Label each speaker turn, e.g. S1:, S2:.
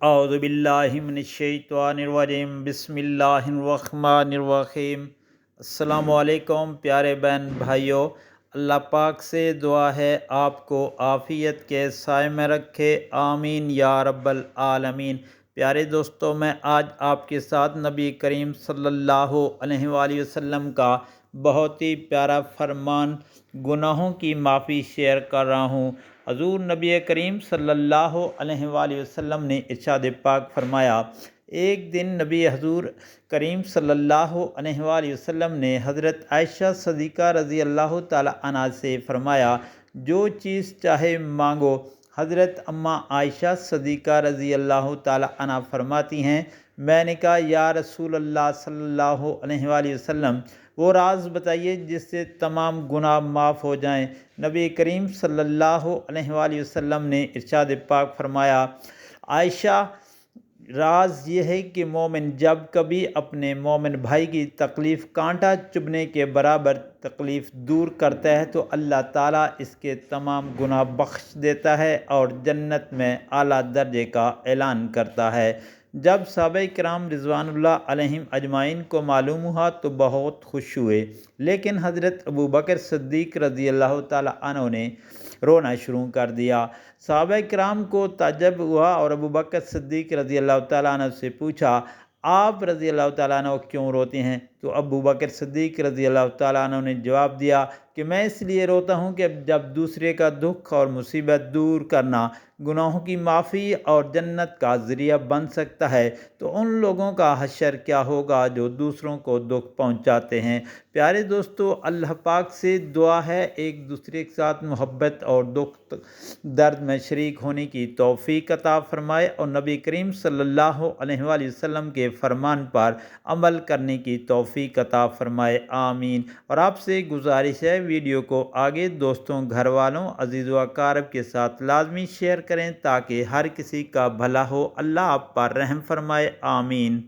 S1: اعوذ باللہ من الشیطان الرجیم بسم اللہ الرحمن الرحیم۔ السلام علیکم پیارے بہن بھائیوں، اللہ پاک سے دعا ہے آپ کو عافیت کے سائے میں رکھے، آمین یا رب العالمین۔ پیارے دوستوں، میں آج آپ کے ساتھ نبی کریم صلی اللہ علیہ وآلہ وسلم کا بہت ہی پیارا فرمان گناہوں کی معافی شیئر کر رہا ہوں۔ حضور نبی کریم صلی اللہ علیہ وآلہ وسلم نے ارشاد پاک فرمایا، ایک دن نبی حضور کریم صلی اللہ علیہ وآلہ وسلم نے حضرت عائشہ صدیقہ رضی اللہ تعالی عنہ سے فرمایا، جو چیز چاہے مانگو۔ حضرت اماں عائشہ صدیقہ رضی اللہ تعالی عنہ فرماتی ہیں، میں نے کہا یا رسول اللہ صلی اللہ علیہ وآلہ وسلم، وہ راز بتائیے جس سے تمام گناہ معاف ہو جائیں۔ نبی کریم صلی اللہ علیہ وآلہ وسلم نے ارشاد پاک فرمایا، عائشہ، راز یہ ہے کہ مومن جب کبھی اپنے مومن بھائی کی تکلیف کانٹا چبھنے کے برابر تکلیف دور کرتا ہے تو اللہ تعالیٰ اس کے تمام گناہ بخش دیتا ہے اور جنت میں اعلیٰ درجے کا اعلان کرتا ہے۔ جب صحابہ کرام رضوان اللہ علیہم اجمعین کو معلوم ہوا تو بہت خوش ہوئے، لیکن حضرت ابو بکر صدیق رضی اللہ تعالیٰ عنہ نے رونا شروع کر دیا۔ صحابہ کرام کو تعجب ہوا اور ابو بکر صدیق رضی اللہ تعالیٰ عنہ سے پوچھا، آپ رضی اللہ تعالیٰ عنہ کیوں روتے ہیں؟ تو ابو بکر صدیق رضی اللہ تعالیٰ عنہ نے جواب دیا کہ میں اس لیے روتا ہوں کہ جب دوسرے کا دکھ اور مصیبت دور کرنا گناہوں کی معافی اور جنت کا ذریعہ بن سکتا ہے تو ان لوگوں کا حشر کیا ہوگا جو دوسروں کو دکھ پہنچاتے ہیں۔ پیارے دوستو، اللہ پاک سے دعا ہے ایک دوسرے کے ساتھ محبت اور دکھ درد میں شریک ہونے کی توفیق عطا فرمائے اور نبی کریم صلی اللہ علیہ وآلہ وسلم کے فرمان پر عمل کرنے کی توفیق عطا فرمائے، آمین۔ اور آپ سے گزارش ہے، ویڈیو کو آگے دوستوں، گھر والوں، عزیز و اقارب کے ساتھ لازمی شیئر کریں تاکہ ہر کسی کا بھلا ہو۔ اللہ آپ پر رحم فرمائے، آمین۔